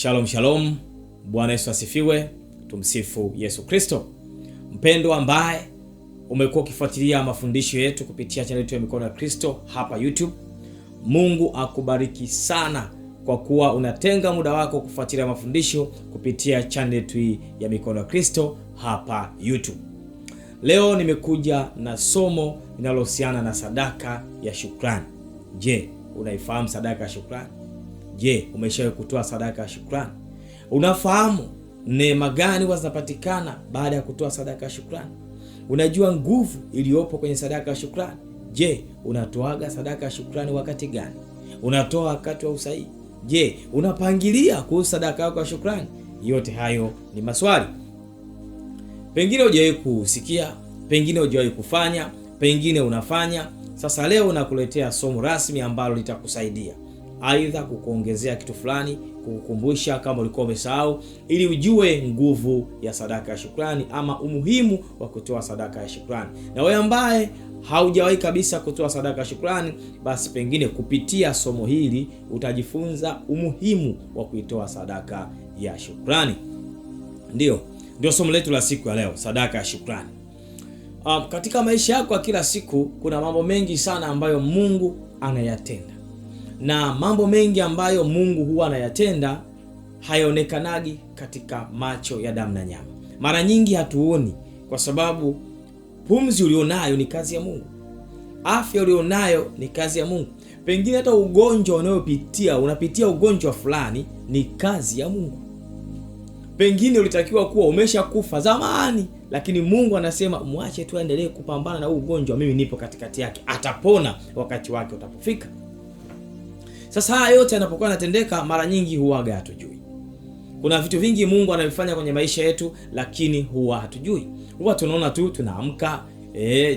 Shalom shalom, Bwana Yesu asifiwe, tumsifu Yesu Kristo. Mpendwa ambaye umekuwa ukifuatilia mafundisho yetu kupitia channel yetu ya Mikono ya Kristo hapa YouTube, Mungu akubariki sana kwa kuwa unatenga muda wako kufuatilia mafundisho kupitia channel yetu ya Mikono ya Kristo hapa YouTube. Leo nimekuja na somo linalohusiana na sadaka ya shukrani. Je, unaifahamu sadaka ya shukrani? Je, umeshawahi kutoa sadaka ya shukrani? Unafahamu neema gani zinapatikana baada ya kutoa sadaka ya shukrani? Unajua nguvu iliyopo kwenye sadaka ya shukrani? Je, unatoaga sadaka ya shukrani wakati gani? Unatoa wakati wa usahihi? Je, unapangilia kuhusu sadaka yako ya shukrani? Yote hayo ni maswali. Pengine hujawahi kusikia, pengine hujawahi kufanya, pengine unafanya. Sasa leo nakuletea somo rasmi ambalo litakusaidia aidha kukuongezea kitu fulani, kukukumbusha kama ulikuwa umesahau, ili ujue nguvu ya sadaka ya shukrani ama umuhimu wa kutoa sadaka ya shukrani. Na wewe ambaye haujawahi kabisa kutoa sadaka ya shukrani, basi pengine kupitia somo hili utajifunza umuhimu wa kuitoa sadaka ya shukrani. Ndio somo letu la siku ya leo, sadaka ya shukrani. Katika maisha yako ya kila siku kuna mambo mengi sana ambayo Mungu anayatenda. Na mambo mengi ambayo Mungu huwa anayatenda hayaonekanagi katika macho ya damu na nyama. Mara nyingi hatuoni kwa sababu pumzi ulionayo ni kazi ya Mungu. Afya ulionayo ni kazi ya Mungu. Pengine hata ugonjwa unapitia ugonjwa fulani ni kazi ya Mungu. Pengine ulitakiwa kuwa umeshakufa zamani, lakini Mungu anasema muache tu aendelee kupambana na ugonjwa, mimi nipo katikati yake, atapona wakati wake utapofika. Sasa haya yote yanapokuwa yanatendeka, mara nyingi huaga hatujui. Kuna vitu vingi Mungu anavifanya kwenye maisha yetu, lakini huwa hatujui. Huwa tunaona tu tunaamka,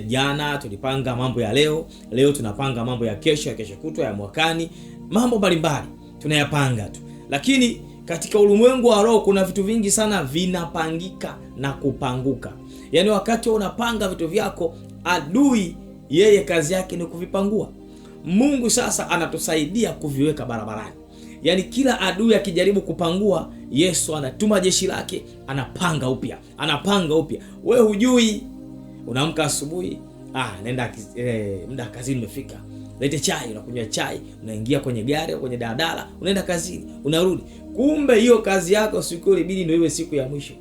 jana tulipanga mambo ya leo tunapanga mambo ya kesho kutwa, ya mwakani, mambo mbalimbali tunayapanga tu. Lakini katika ulimwengu wa roho kuna vitu vingi sana vinapangika na kupanguka. Yaani wakati unapanga vitu vyako, adui yeye kazi yake ni kuvipangua. Mungu sasa anatusaidia kuviweka barabarani. Yaani kila adui akijaribu kupangua, Yesu anatuma jeshi lake, anapanga upya. Wewe hujui, unaamka asubuhi, nenda muda kazini umefika. Lete chai, unakunywa chai, unaingia kwenye gari au kwenye daladala, unaenda kazini, unarudi. Kumbe hiyo kazi yako siku ile ilibidi ndio iwe siku ya mwisho.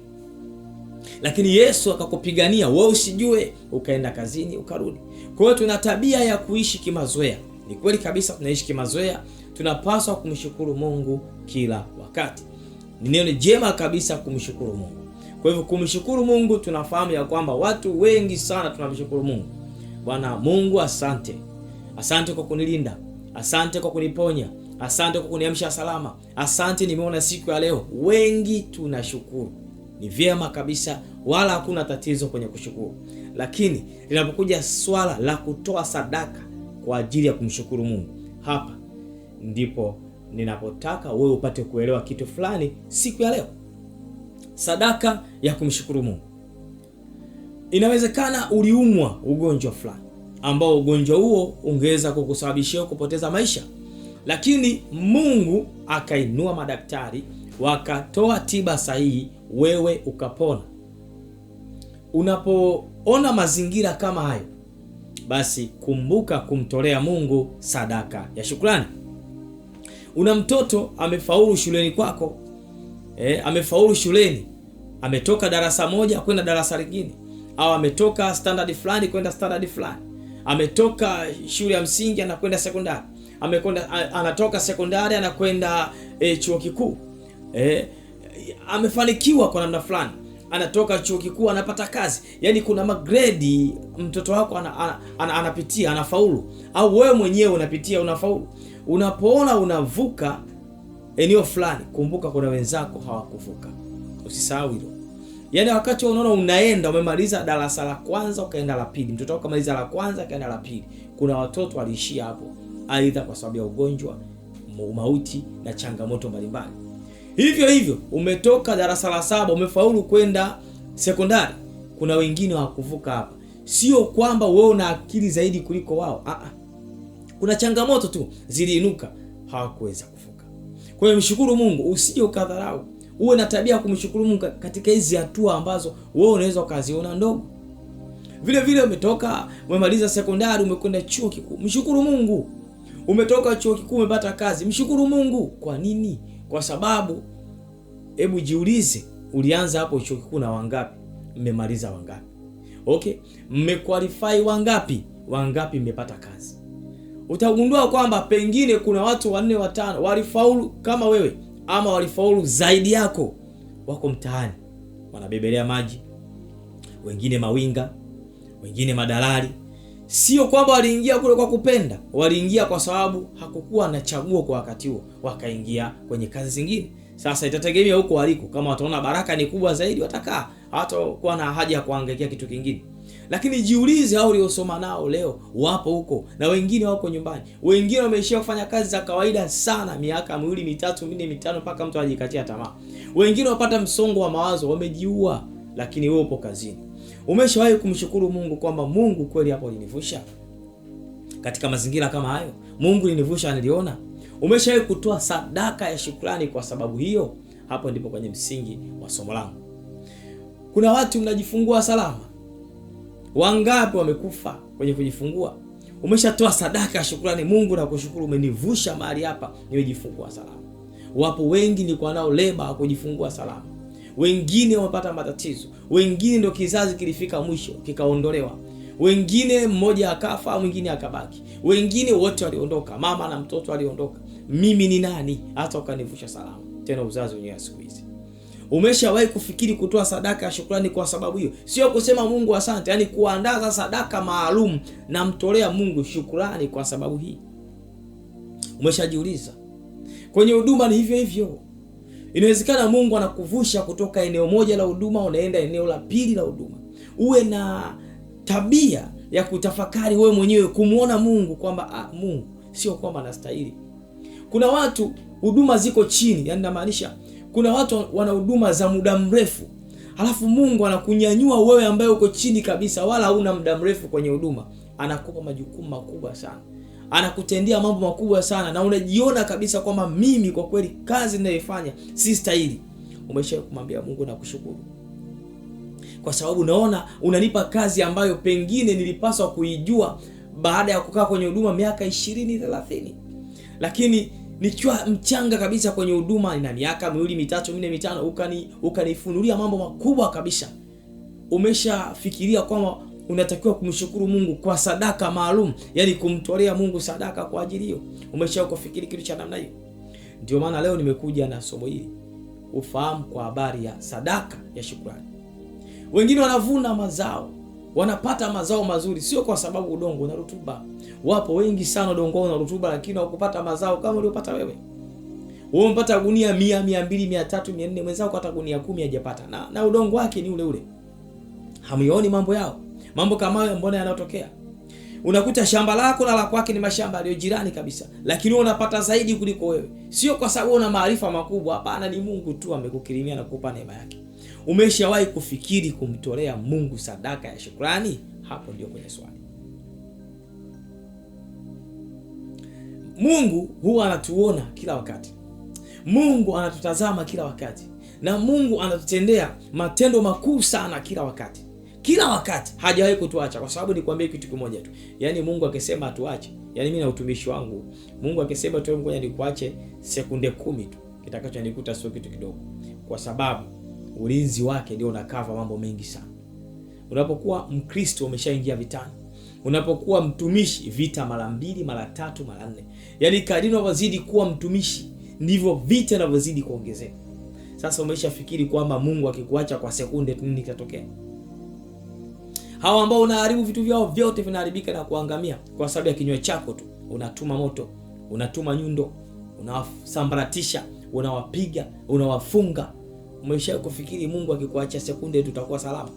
Lakini Yesu akakupigania wewe usijue, ukaenda kazini, ukarudi. Kwa hiyo tuna tabia ya kuishi kimazoea. Ni kweli kabisa tunaishi kimazoea. Tunapaswa kumshukuru Mungu kila wakati. Ni neno jema kabisa kumshukuru Mungu. Kwa hivyo kumshukuru Mungu, tunafahamu ya kwamba watu wengi sana tunamshukuru Mungu. Bwana Mungu, asante. Asante kwa kunilinda. Asante kwa kuniponya. Asante kwa kuniamsha salama. Asante nimeona siku ya leo. Wengi tunashukuru. Ni vyema kabisa, wala hakuna tatizo kwenye kushukuru. Lakini linapokuja swala la kutoa sadaka kwa ajili ya kumshukuru Mungu, hapa ndipo ninapotaka wewe upate kuelewa kitu fulani siku ya leo. Sadaka ya kumshukuru Mungu. Inawezekana uliumwa ugonjwa fulani ambao ugonjwa huo ungeweza kukusababishia kupoteza maisha, lakini Mungu akainua madaktari wakatoa tiba sahihi, wewe ukapona. Unapoona mazingira kama hayo, basi kumbuka kumtolea Mungu sadaka ya shukrani. Una mtoto amefaulu shuleni kwako, amefaulu shuleni, ametoka darasa moja kwenda darasa lingine, au ametoka standard fulani kwenda standard fulani, ametoka shule ya msingi anakwenda sekondari, anatoka sekondari anakwenda chuo kikuu, amefanikiwa kwa namna fulani, anatoka chuo kikuu anapata kazi. Yaani kuna magredi mtoto wako anapitia, anafaulu, au wewe mwenyewe unapitia, unafaulu. Unapoona unavuka eneo fulani, kumbuka kuna wenzako hawakuvuka. Usisahau hilo. Yaani wakati unaona unaenda, umemaliza darasa la kwanza ukaenda la pili, mtoto wako kamaliza la kwanza kaenda la pili, kuna watoto waliishia hapo, aidha kwa sababu ya ugonjwa, mauti na changamoto mbalimbali. Hivyo umetoka darasa la 7 umefaulu kwenda sekondari, kuna wengine hawakuvuka hapa. Sio kwamba wewe una akili zaidi kuliko wao. Kuna changamoto tu ziliinuka, hawakuweza kuvuka. Kwa hiyo mshukuru Mungu, usije ukadharau. Uwe na tabia ya kumshukuru Mungu katika hizi hatua ambazo wewe unaweza ukaziona ndogo. Vile vile umemaliza sekondari, umekwenda chuo kikuu, mshukuru Mungu. Umetoka chuo kikuu, umepata kazi, mshukuru Mungu. Kwa nini? Kwa sababu hebu jiulize, ulianza hapo chuo kikuu na wangapi? Mmemaliza wangapi? Okay, mmequalify wangapi? Wangapi mmepata kazi? Utagundua kwamba pengine kuna watu 4 5 walifaulu kama wewe, ama walifaulu zaidi yako, wako mtaani wanabebelea maji, wengine mawinga, wengine madalali. Sio kwamba waliingia kule kwa kupenda, waliingia kwa sababu hakukuwa na chaguo kwa wakati huo, wakaingia kwenye kazi zingine. Sasa itategemea huko waliko, kama wataona baraka ni kubwa zaidi watakaa, hatakuwa na haja ya kuangaikia kitu kingine. Lakini jiulize, hao uliosoma nao leo wapo huko, na wengine wako nyumbani, wengine wameishia kufanya kazi za kawaida sana, miaka 2, 3, 4, 5 mpaka mtu ajikatia tamaa. Wengine wapata msongo wa mawazo, wamejiua, lakini wewe upo kazini. Umeshawahi kumshukuru Mungu kwamba Mungu kweli hapo alinivusha katika mazingira kama hayo? Mungu alinivusha, niliona. Umeshawahi kutoa sadaka ya shukrani kwa sababu hiyo? Hapo ndipo kwenye msingi wa somo langu. Kuna watu mnajifungua salama. Wangapi wamekufa kwenye kujifungua? Umeshatoa sadaka ya shukrani, Mungu nakushukuru, umenivusha mahali hapa, nimejifungua salama. Wapo wengi nilikuwa nao leba kujifungua salama. Wengine wamepata matatizo, wengine ndio kizazi kilifika mwisho kikaondolewa, wengine mmoja akafa, mwingine akabaki, wengine wote waliondoka, mama na mtoto waliondoka. Mimi ni nani hata ukanivusha salama? Tena uzazi wenyewe siku hizi. Umeshawahi kufikiri kutoa sadaka ya shukrani kwa sababu hiyo? Sio kusema Mungu asante, yani kuandaa sadaka maalum na mtolea Mungu shukrani kwa sababu hii. Umeshajiuliza? Kwenye huduma ni hivyo hivyo. Inawezekana Mungu anakuvusha kutoka eneo moja la huduma unaenda eneo la pili la huduma. Uwe na tabia ya kutafakari wewe mwenyewe, kumuona Mungu kwamba Mungu sio kwamba anastahili. Kuna watu huduma ziko chini, yani namaanisha kuna watu wana huduma za muda mrefu, halafu Mungu anakunyanyua wewe ambaye uko chini kabisa, wala huna muda mrefu kwenye huduma. Anakupa majukumu makubwa sana, anakutendea mambo makubwa sana, na unajiona kabisa kwamba mimi kwa kweli kazi ninayoifanya si stahili. Umesha kumwambia Mungu nakushukuru kwa sababu naona unanipa kazi ambayo pengine nilipaswa kuijua baada ya kukaa kwenye huduma miaka 20 30, lakini nikiwa mchanga kabisa kwenye huduma, ina miaka 2 3 4 5, ukanifunulia mambo makubwa kabisa. Umeshafikiria kwamba unatakiwa kumshukuru Mungu kwa sadaka maalum, yani kumtolea Mungu sadaka kwa ajili hiyo? Umeshakufikiri kitu cha namna hiyo? Ndio maana leo nimekuja na somo hili, ufahamu kwa habari ya sadaka ya shukrani. Wengine wanavuna mazao, wanapata mazao mazuri, sio kwa sababu udongo una rutuba. Wapo wengi sana udongo una rutuba, lakini hawakupata mazao kama uliopata wewe. Wewe umepata gunia 100, 200, 300, 400, mwenzako hata gunia 10 hajapata, na udongo wake ni ule ule. Hamuoni mambo yao? Mambo kama hayo mbona yanatokea? Unakuta shamba lako na la kwake ni mashamba yaliyo jirani kabisa, lakini unapata zaidi kuliko wewe. Sio kwa sababu una maarifa makubwa, hapana, ni Mungu tu amekukirimia na kukupa neema yake. Umeshawahi kufikiri kumtolea Mungu sadaka ya shukrani? Hapo ndio kwenye swali. Mungu huwa anatuona kila wakati. Mungu anatutazama kila wakati. Na Mungu anatutendea matendo makuu sana kila wakati. Kila wakati, hajawahi kutuacha. Kwa sababu nikwambie kitu kimoja tu. Yaani Mungu akisema atuache, yaani mimi na utumishi wangu, Mungu akisema tu ngoja nikuache sekunde 10 tu, kitakachonikuta sio kitu kidogo. Kwa sababu ulinzi wake ndio unakava mambo mengi sana. Unapokuwa Mkristo umeshaingia vitani. Unapokuwa mtumishi, vita mara 2, mara 3, mara 4. Yaani kadri unavyozidi kuwa mtumishi ndivyo vita vinavyozidi kuongezeka. Sasa umeshafikiri kwamba Mungu akikuacha kwa sekunde tu nini kitatokea? Hao ambao unaharibu vitu vyao vyote vinaharibika na kuangamia kwa sababu ya kinywa chako tu. Unatuma moto, unatuma nyundo, unawasambaratisha, unawapiga, unawafunga. Umesha kufikiri Mungu akikuacha sekunde tu utakuwa salama?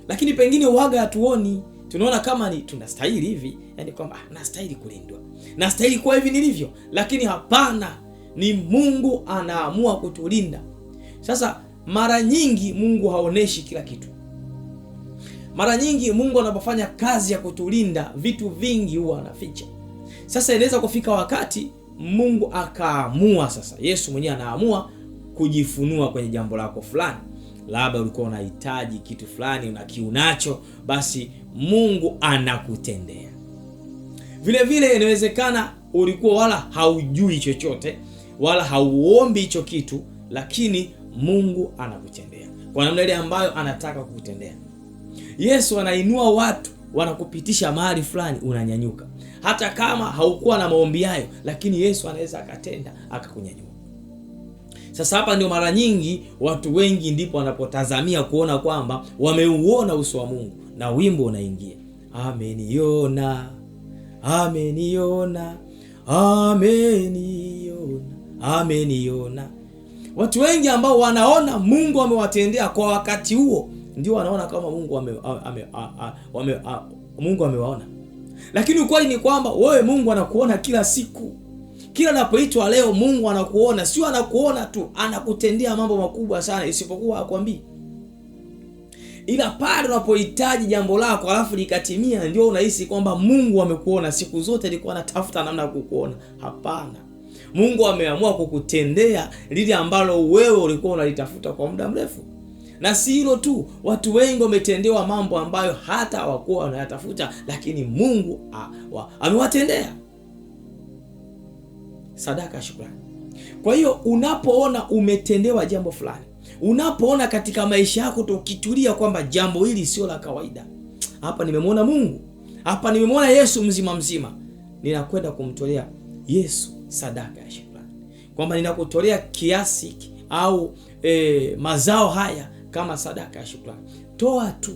Lakini pengine uaga hatuoni. Tunaona kama ni tunastahili hivi, yani kwamba nastahili kulindwa, nastahili kwa hivi nilivyo, lakini hapana, ni Mungu anaamua kutulinda. Sasa mara nyingi Mungu haoneshi kila kitu. Mara nyingi Mungu anapofanya kazi ya kutulinda, vitu vingi huwa anaficha. Sasa inaweza kufika wakati Mungu akaamua sasa, Yesu mwenyewe anaamua kujifunua kwenye jambo lako fulani. Labda ulikuwa unahitaji kitu fulani, una kiu nacho, basi Mungu anakutendea. Vile vile inawezekana ulikuwa wala haujui chochote, wala hauombi hicho kitu, lakini Mungu anakutendea kwa namna ile ambayo anataka kukutendea. Yesu anainua watu, wanakupitisha mahali fulani, unanyanyuka. Hata kama haukuwa na maombi hayo, lakini Yesu anaweza akatenda akakunyanyua. Sasa hapa ndio mara nyingi watu wengi ndipo wanapotazamia kuona kwamba wameuona uso wa Mungu, na wimbo unaingia, ameniona, ameniona, ameniona, ameniona. Watu wengi ambao wanaona Mungu amewatendea kwa wakati huo, ndio wanaona kama Mungu amewaona. Lakini ukweli ni kwamba wewe Mungu anakuona kila siku. Kila unapoitwa leo Mungu anakuona, sio anakuona tu, anakutendea mambo makubwa sana, isipokuwa akwambii. Ila pale unapohitaji jambo lako alafu likatimia, ndio unahisi kwamba Mungu amekuona. Siku zote alikuwa anatafuta namna ya kukuona. Hapana. Mungu ameamua kukutendea lile ambalo wewe ulikuwa unalitafuta kwa muda mrefu. Na si hilo tu, watu wengi wametendewa mambo ambayo hata hawakuwa wanayatafuta, lakini Mungu amewatendea. Sadaka ya shukrani. Kwa hiyo unapoona umetendewa jambo fulani, unapoona katika maisha yako tukitulia kwamba jambo hili sio la kawaida, hapa nimemwona Mungu, hapa nimemwona Yesu mzima mzima, ninakwenda kumtolea Yesu sadaka ya shukrani, kwamba ninakutolea kiasi au mazao haya kama sadaka ya shukrani. Toa tu,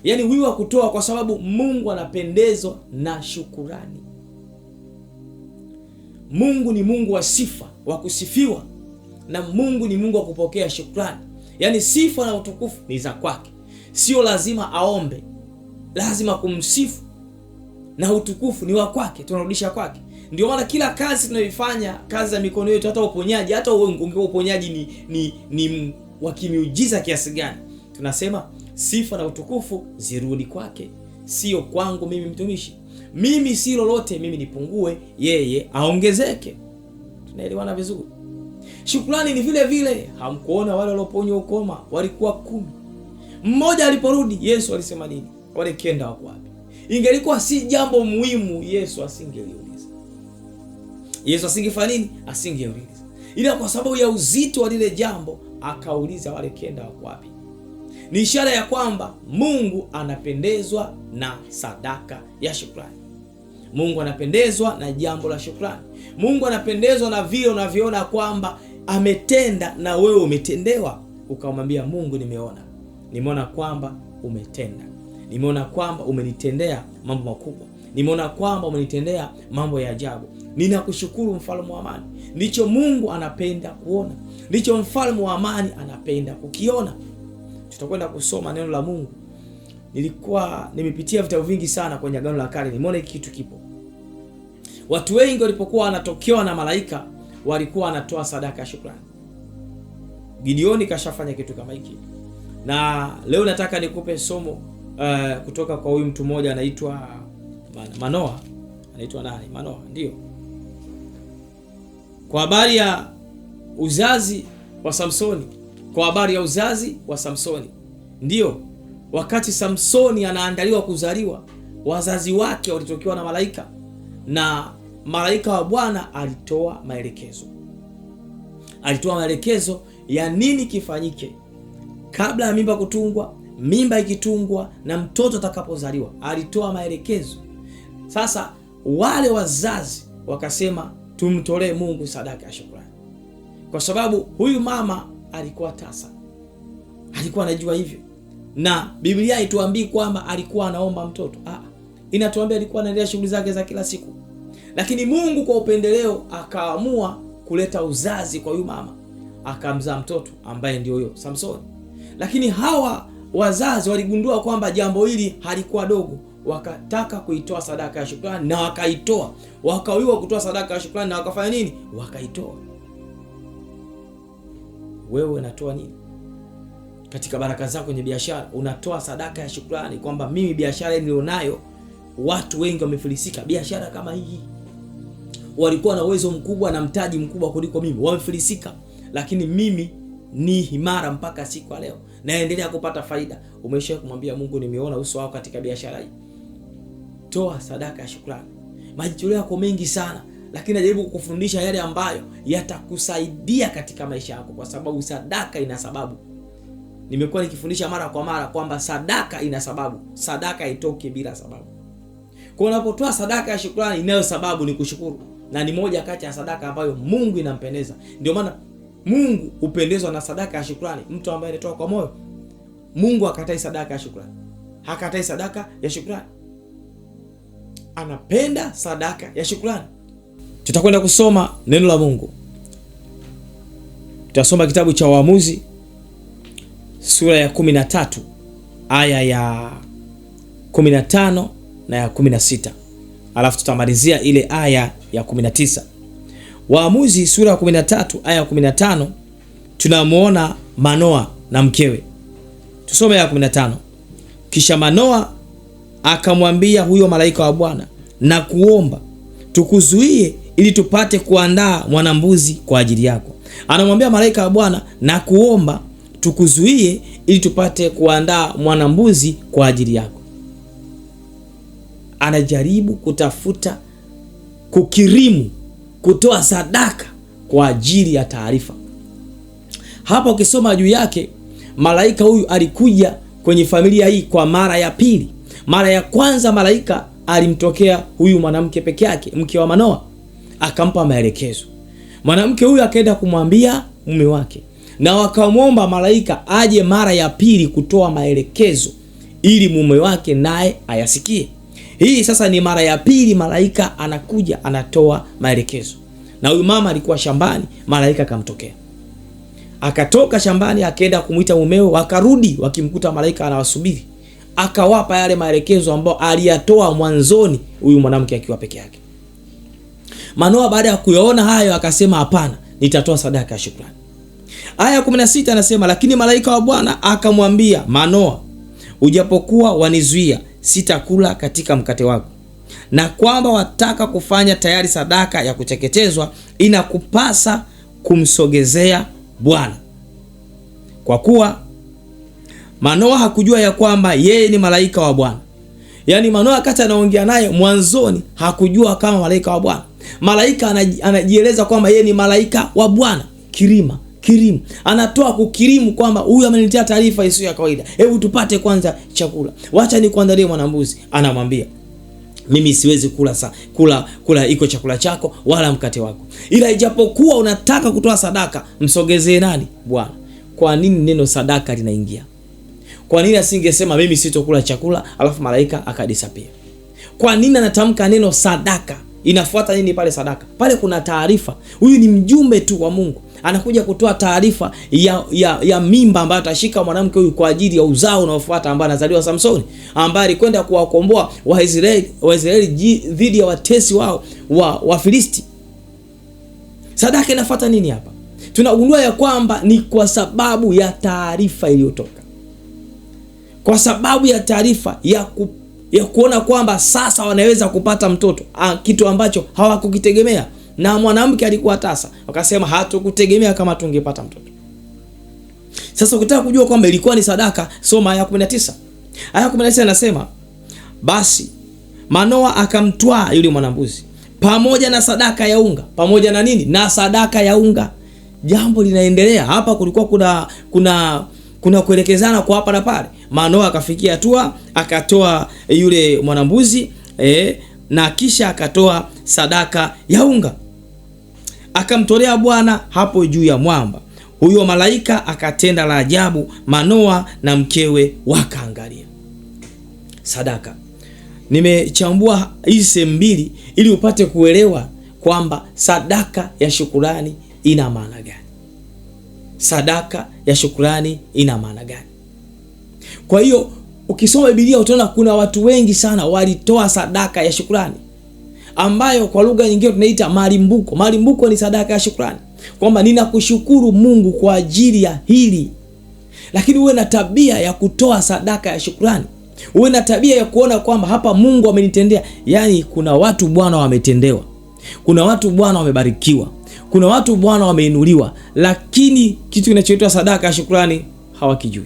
yaani huyu wa kutoa, kwa sababu Mungu anapendezwa na shukrani. Mungu ni Mungu wa sifa, wa kusifiwa, na Mungu ni Mungu wa kupokea shukrani. Yaani sifa na utukufu ni za kwake, sio lazima aombe, lazima kumsifu, na utukufu ni wa kwake, tunarudisha kwake. Ndio maana kila kazi tunayoifanya, kazi za mikono yetu, hata uponyaji, hata uponyaji ni wa kimiujiza kiasi gani, tunasema sifa na utukufu zirudi kwake, sio kwangu mimi mtumishi. Mimi si lolote, mimi nipungue, yeye aongezeke. Tunaelewana vizuri? Shukrani ni vile vile. Hamkuona wale walioponywa ukoma walikuwa 10. Mmoja aliporudi, Yesu alisema nini? Wale 9 wako wapi? Ingelikuwa si jambo muhimu, Yesu asingeliuliza. Yesu asingefanya nini? Asingeuliza. Ila kwa sababu ya uzito wa lile jambo, akauliza wale 9 wako wapi? Ni ishara ya kwamba Mungu anapendezwa na sadaka ya shukrani. Mungu anapendezwa na jambo la shukrani. Mungu anapendezwa na vile unavyoona kwamba ametenda na wewe umetendewa. Ukamwambia Mungu, nimeona kwamba umetenda. Nimeona kwamba umenitendea mambo makubwa. Nimeona kwamba umenitendea mambo ya ajabu. Ninakushukuru mfalme wa amani. Ndicho Mungu anapenda kuona. Ndicho mfalme wa amani anapenda kukiona. Tutakwenda kusoma neno la Mungu. Nilikuwa nimepitia vitabu vingi sana kwenye Agano la Kale, nimeona hiki kitu kipo. Watu wengi walipokuwa wanatokewa na malaika, walikuwa wanatoa sadaka ya shukrani. Gideoni kashafanya kitu kama hiki. Na leo nataka nikupe somo kutoka kwa huyu mtu mmoja anaitwa Manoa. Anaitwa nani? Manoa, ndio. Kwa habari ya uzazi wa Samsoni. Kwa habari ya uzazi wa Samsoni. Ndio, wakati Samsoni anaandaliwa kuzaliwa, wazazi wake walitokewa na malaika, na malaika wa Bwana alitoa maelekezo. Alitoa maelekezo ya nini kifanyike kabla ya mimba kutungwa, mimba ikitungwa, na mtoto atakapozaliwa. Alitoa maelekezo. Sasa wale wazazi wakasema tumtolee Mungu sadaka ya shukrani, kwa sababu huyu mama alikuwa tasa, alikuwa anajua hivyo. Na Biblia haituambii kwamba alikuwa anaomba mtoto. Inatuambia alikuwa anaendelea shughuli zake za kila siku. Lakini Mungu kwa upendeleo akaamua kuleta uzazi kwa huyu mama, akamzaa mtoto ambaye ndio huyo Samsoni. Lakini hawa wazazi waligundua kwamba jambo hili halikuwa dogo, wakataka kuitoa sadaka ya shukrani na wakaitoa. Wakawiwa kutoa sadaka ya shukrani na wakafanya nini? Wakaitoa. Wewe unatoa nini? Katika baraka zako kwenye biashara unatoa sadaka ya shukrani kwamba mimi biashara nilionayo watu wengi wamefilisika, biashara kama hii. walikuwa na uwezo mkubwa na mtaji mkubwa kuliko mimi, wamefilisika, lakini mimi ni imara mpaka siku leo, naendelea kupata faida. Umesha kumwambia Mungu, nimeona uso wako katika biashara hii, toa sadaka ya shukrani. Majitoleo yako mengi sana, lakini najaribu kukufundisha yale ambayo yatakusaidia katika maisha yako, kwa sababu sadaka ina sababu. Nimekuwa nikifundisha mara kwa mara kwamba sadaka ina sababu, sadaka haitoki bila sababu. Kwa unapotoa sadaka ya shukrani, inayo sababu ni kushukuru, na ni moja kati ya sadaka ambayo Mungu inampendeza. Ndio maana Mungu hupendezwa na sadaka ya shukrani, mtu ambaye anatoa kwa moyo. Mungu hakatai sadaka ya shukrani, hakatai sadaka ya shukrani, anapenda sadaka ya shukrani. Tutakwenda kusoma neno la Mungu. Tutasoma kitabu cha Waamuzi sura ya 13 aya ya 15 na ya 16, alafu tutamalizia ile aya ya 19. Waamuzi sura ya 13 aya ya 15, tunamuona Manoa na mkewe. Tusome ya 15. Kisha Manoa akamwambia huyo malaika wa Bwana, na kuomba tukuzuie ili tupate kuandaa mwanambuzi kwa ajili yako. Anamwambia malaika wa Bwana, na kuomba tukuzuie ili tupate kuandaa mwanambuzi kwa ajili yako. Anajaribu kutafuta kukirimu, kutoa sadaka kwa ajili ya taarifa. Hapa ukisoma juu yake, malaika huyu alikuja kwenye familia hii kwa mara ya pili. Mara ya kwanza malaika alimtokea huyu mwanamke peke yake, mke wa Manoa, akampa maelekezo. Mwanamke huyu akaenda kumwambia mume wake, na wakamwomba malaika aje mara ya pili kutoa maelekezo ili mume wake naye ayasikie. Hii sasa ni mara ya pili malaika anakuja anatoa maelekezo. Na huyu mama alikuwa shambani, malaika akamtokea. Akatoka shambani akaenda kumuita mumeo, wakarudi wakimkuta malaika anawasubiri. Akawapa yale maelekezo ambayo aliyatoa mwanzoni huyu mwanamke akiwa peke yake. Manoa baada ya kuyaona hayo akasema, hapana, nitatoa sadaka ya shukrani. Aya 16 anasema, lakini malaika wa Bwana akamwambia Manoa, ujapokuwa wanizuia, sitakula katika mkate wako, na kwamba wataka kufanya tayari sadaka ya kuteketezwa, inakupasa kumsogezea Bwana. Kwa kuwa Manoa hakujua ya kwamba yeye ni malaika wa Bwana. Yaani Manoa wakati anaongea naye mwanzoni hakujua kama malaika wa Bwana. Malaika anajieleza kwamba yeye ni malaika wa Bwana. Kirimu. Anatoa kukirimu kwamba huyu ameniletea taarifa isiyo ya kawaida. Hebu tupate kwanza chakula. Wacha nikuandalie mwanambuzi. Anamwambia, mimi siwezi kula iko chakula chako wala mkate wako, ila ijapokuwa unataka kutoa sadaka, msogezee nani? Bwana. Kwa nini neno sadaka linaingia? Kwa nini asingesema mimi sitokula chakula alafu malaika akadisapia? Kwa nini anatamka neno sadaka? Inafuata nini pale sadaka? Pale kuna taarifa. Huyu ni mjumbe tu wa Mungu, anakuja kutoa taarifa ya mimba ambayo atashika mwanamke huyu kwa ajili ya uzao unaofuata ambao anazaliwa Samsoni, ambaye alikwenda kuwakomboa Waisraeli dhidi ya watesi wao wa Filisti. Sadaka inafuata nini hapa? Tunagundua ya kwamba ni kwa sababu ya taarifa iliyotoka, kwa sababu ya taarifa ya kuona kwamba sasa wanaweza kupata mtoto, kitu ambacho hawakukitegemea. Na mwanamke alikuwa tasa, wakasema hatukutegemea kama tungepata mtoto. Sasa ukitaka kujua kwamba ilikuwa ni sadaka, soma aya 19. Aya 19 anasema, basi Manoa akamtwaa yule mwanambuzi pamoja na sadaka ya unga. Pamoja na nini? Na sadaka ya unga. Jambo linaendelea hapa. Kulikuwa kuna kuelekezana kwa hapa na pale. Manoa akafikia hatua akatoa yule mwanambuzi na kisha akatoa sadaka ya unga, akamtolea Bwana hapo juu ya mwamba. Huyo malaika akatenda la ajabu, Manoa na mkewe wakaangalia. Sadaka. Nimechambua hizi sehemu mbili ili upate kuelewa kwamba sadaka ya shukrani ina maana gani. Sadaka ya shukrani ina maana gani? Kwa hiyo ukisoma Biblia utaona kuna watu wengi sana walitoa sadaka ya shukrani, ambayo kwa lugha nyingine tunaita malimbuko. Malimbuko ni sadaka ya shukrani, kwamba ninakushukuru Mungu kwa ajili ya hili. Lakini uwe na tabia ya kutoa sadaka ya shukrani. Uwe na tabia ya kuona kwamba hapa Mungu amenitendea. Yaani kuna watu Bwana wametendewa. Kuna watu Bwana wamebarikiwa, kuna watu Bwana wameinuliwa, lakini kitu kinachoitwa sadaka ya shukrani hawakijui.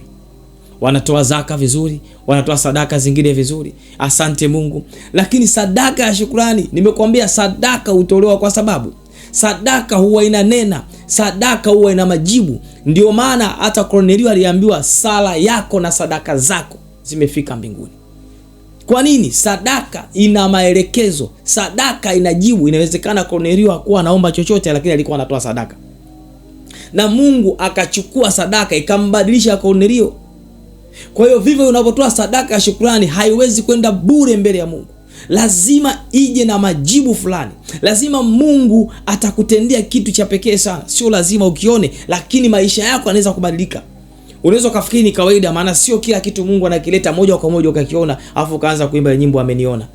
Wanatoa zaka vizuri, wanatoa sadaka zingine vizuri, asante Mungu, lakini sadaka ya shukrani, nimekuambia sadaka hutolewa kwa sababu sadaka huwa inanena, sadaka huwa ina majibu. Ndio maana hata Kornelio aliambiwa sala yako na sadaka zako zimefika mbinguni. Kwa nini? Sadaka ina maelekezo, sadaka inajibu. Inawezekana Kornelio hakuwa anaomba chochote, lakini alikuwa anatoa sadaka, na Mungu akachukua sadaka ikambadilisha Kornelio. Kwa hiyo vivyo unapotoa sadaka ya shukrani, haiwezi kwenda bure mbele ya Mungu. Lazima ije na majibu fulani. Lazima Mungu atakutendea kitu cha pekee sana. Sio lazima ukione, lakini maisha yako yanaweza kubadilika. Unaweza kufikiri ni kawaida, maana sio kila kitu Mungu anakileta moja kwa moja ukakiona afu kaanza kuimba nyimbo ameniona.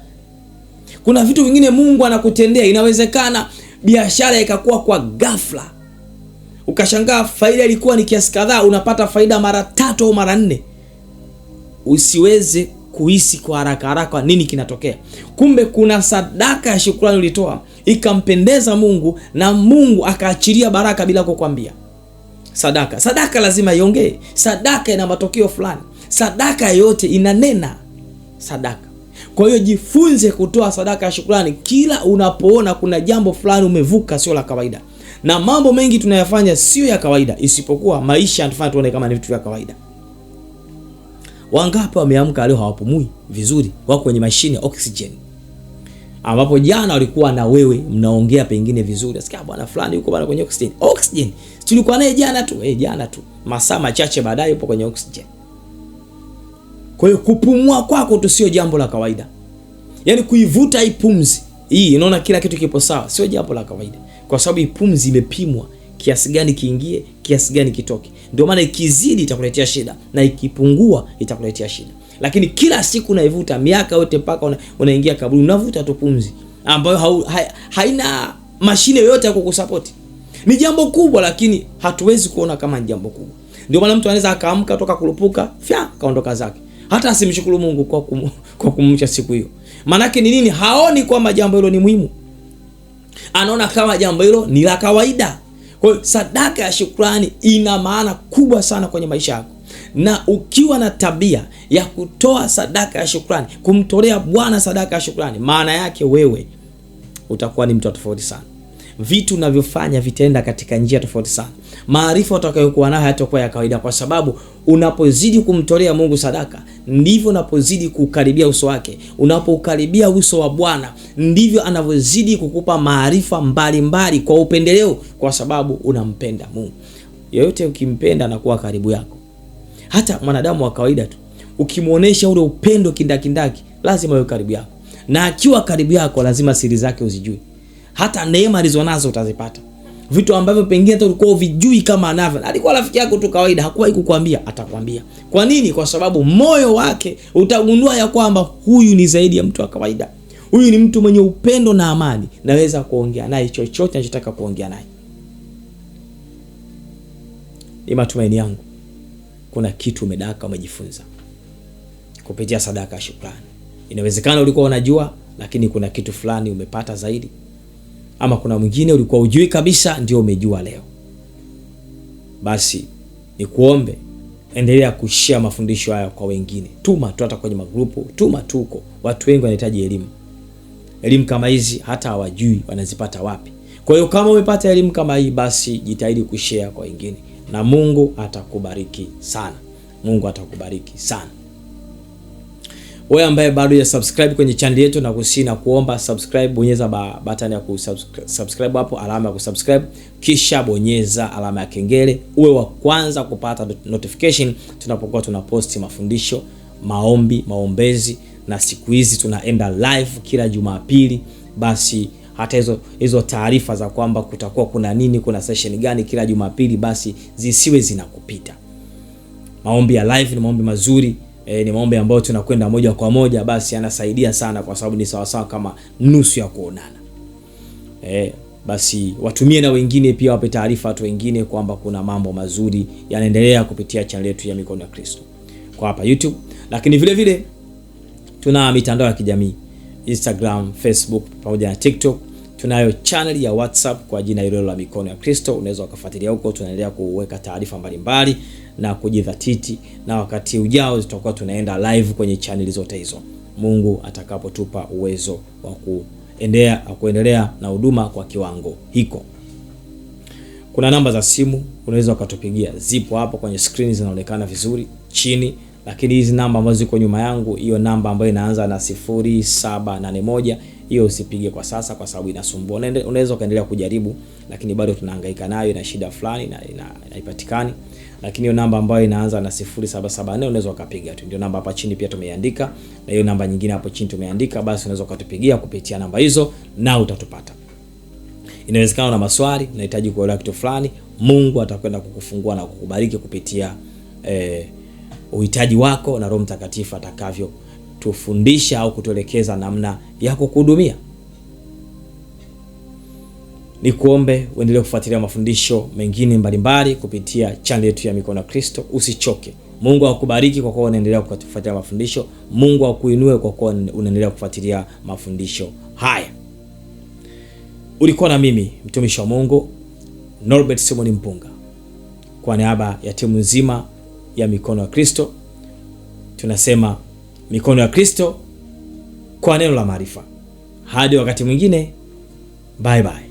Kuna vitu vingine Mungu anakutendea. Inawezekana biashara ikakuwa kwa ghafla, ukashangaa faida ilikuwa ni kiasi kadhaa, unapata faida mara 3 au mara 4. Usiweze kuhisi kwa haraka haraka nini kinatokea. Kumbe kuna sadaka ya shukrani ulitoa ikampendeza Mungu, na Mungu akaachilia baraka bila kukwambia. Sadaka lazima iongee. Sadaka ina matokeo fulani. Sadaka yote inanena sadaka. Kwa hiyo jifunze kutoa sadaka ya shukrani kila unapoona kuna jambo fulani umevuka sio la kawaida. Na mambo mengi tunayafanya sio ya kawaida, isipokuwa maisha yanatufanya tuone kama ni vitu vya kawaida. Wangapi wameamka leo hawapumui vizuri, wako kwenye mashine ya oxygen, ambapo jana walikuwa na wewe mnaongea pengine vizuri, asikia bwana fulani yuko bwana kwenye oxygen. Tulikuwa naye jana tu masaa machache baadaye yupo kwenye oxygen. Kwa hiyo kupumua kwako tu sio jambo la kawaida. Yaani kuivuta hii pumzi hii, unaona kila kitu kipo sawa, sio jambo la kawaida, kwa sababu hii pumzi imepimwa kiasi gani kiingie, kiasi gani kitoke. Ndio maana ikizidi itakuletea shida, na ikipungua itakuletea shida. Lakini kila siku unaivuta, miaka yote mpaka unaingia kaburi, unavuta tu pumzi ambayo haina mashine yoyote ya kukusupport. Ni jambo kubwa, lakini hatuwezi kuona kama ni jambo kubwa. Ndio maana mtu anaweza akaamka toka kurupuka, kaondoka zake, hata asimshukuru Mungu kwa kumcha siku hiyo. Maana yake ni nini? Haoni kwamba jambo hilo ni muhimu, anaona kama jambo hilo ni la kawaida. Kwa hiyo sadaka ya shukrani ina maana kubwa sana kwenye maisha yako. Na ukiwa na tabia ya kutoa sadaka ya shukrani, kumtolea Bwana sadaka ya shukrani, maana yake wewe utakuwa ni mtu tofauti sana. Vitu unavyofanya vitaenda katika njia tofauti sana. Maarifa utakayokuwa nayo hayatakuwa ya kawaida, kwa sababu unapozidi kumtolea Mungu sadaka, ndivyo unapozidi kukaribia uso wake. Unapokaribia uso wa Bwana, ndivyo anavyozidi kukupa maarifa mbalimbali kwa upendeleo, kwa sababu unampenda Mungu. Yeyote ukimpenda anakuwa karibu yako. Hata mwanadamu wa kawaida tu ukimuonesha ule upendo kindakindaki, lazima awe karibu yako. Na akiwa karibu yako, lazima siri zake uzijue. Hata neema alizonazo utazipata. Vitu ambavyo pengine hata ulikuwa uvijui kama anavyo. Alikuwa rafiki yako tu kawaida, hakuwahi kukuambia, atakwambia. Kwa nini? Kwa sababu moyo wake utagundua ya kwamba huyu ni zaidi ya mtu wa kawaida. Huyu ni mtu mwenye upendo na amani, naweza kuongea naye chochote ninachotaka kuongea naye. Ni matumaini yangu kuna kitu umedaka, umejifunza kupitia sadaka ya shukrani. Inawezekana ulikuwa unajua, lakini kuna kitu fulani umepata zaidi. Ama kuna mwingine ulikuwa hujui kabisa, ndio umejua leo. Basi nikuombe, endelea kushare mafundisho haya kwa wengine. Tuma tu hata kwenye magrupu, tuma tuko. Watu wengi wanahitaji elimu. Elimu kama hizi hata hawajui wanazipata wapi. Kwa hiyo kama umepata elimu kama hii, basi jitahidi kushare kwa wengine, na Mungu atakubariki sana. Mungu atakubariki sana. Wewe ambaye bado ya subscribe kwenye channel yetu, na kusina kuomba subscribe, bonyeza button ya kusubscribe hapo, alama ya kusubscribe, kisha bonyeza alama ya kengele, uwe wa kwanza kupata notification tunapokuwa tunaposti mafundisho, maombi, maombezi. Na siku hizi tunaenda live kila Jumapili. Basi hata hizo taarifa za kwamba kutakuwa kuna nini, kuna session gani kila Jumapili, basi zisiwe zinakupita. Maombi ya live ni maombi mazuri. Ni maombi ambayo tunakwenda moja kwa moja, basi yanasaidia sana, kwa sababu ni sawa kama nusu ya kuonana. Basi watumie na wengine pia, wape taarifa watu wengine kwamba kuna mambo mazuri yanaendelea kupitia channel yetu ya Mikono ya Kristo kwa hapa YouTube. Lakini vile vile tuna mitandao ya kijamii, Instagram, Facebook pamoja na TikTok. Tunayo channel ya WhatsApp kwa jina hilo la Mikono ya Kristo. Unaweza ukafuatilia huko, tunaendelea kuweka taarifa mbalimbali na kujidhatiti, na wakati ujao tutakuwa tunaenda live kwenye channel zote hizo, Mungu atakapotupa uwezo wa kuendelea na huduma kwa kiwango hiko. Kuna namba za simu unaweza ukatupigia, zipo hapo kwenye screen zinaonekana vizuri chini, lakini hizi namba ambazo ziko nyuma yangu, hiyo namba ambayo inaanza na 0781, hiyo usipige kwa sasa kwa sababu inasumbua. Unaweza kaendelea kujaribu, lakini bado tunahangaika nayo, ina shida fulani na haipatikani. Lakini hiyo namba ambayo inaanza na 0774 unaweza ukapiga tu, ndio namba hapa chini pia tumeandika, na hiyo namba nyingine hapo chini tumeandika, basi unaweza ukatupigia kupitia namba hizo na utatupata. Inawezekana una maswali, unahitaji kuelewa kitu fulani, Mungu atakwenda kukufungua na kukubariki kupitia uhitaji wako, na Roho Mtakatifu atakavyo tufundisha au kutuelekeza namna ya kukuhudumia. Nikuombe uendelee kufuatilia mafundisho mengine mbalimbali kupitia channel yetu ya Mikono ya Kristo. Usichoke. Mungu akubariki kwa kuwa unaendelea kufuatilia mafundisho. Mungu akuinue kwa kuwa unaendelea kufuatilia mafundisho haya. Ulikuwa na mimi mtumishi wa Mungu Norbert Simon Mpunga, kwa niaba ya timu nzima ya Mikono ya Kristo. Tunasema Mikono ya Kristo kwa neno la maarifa. Hadi wakati mwingine, bye bye.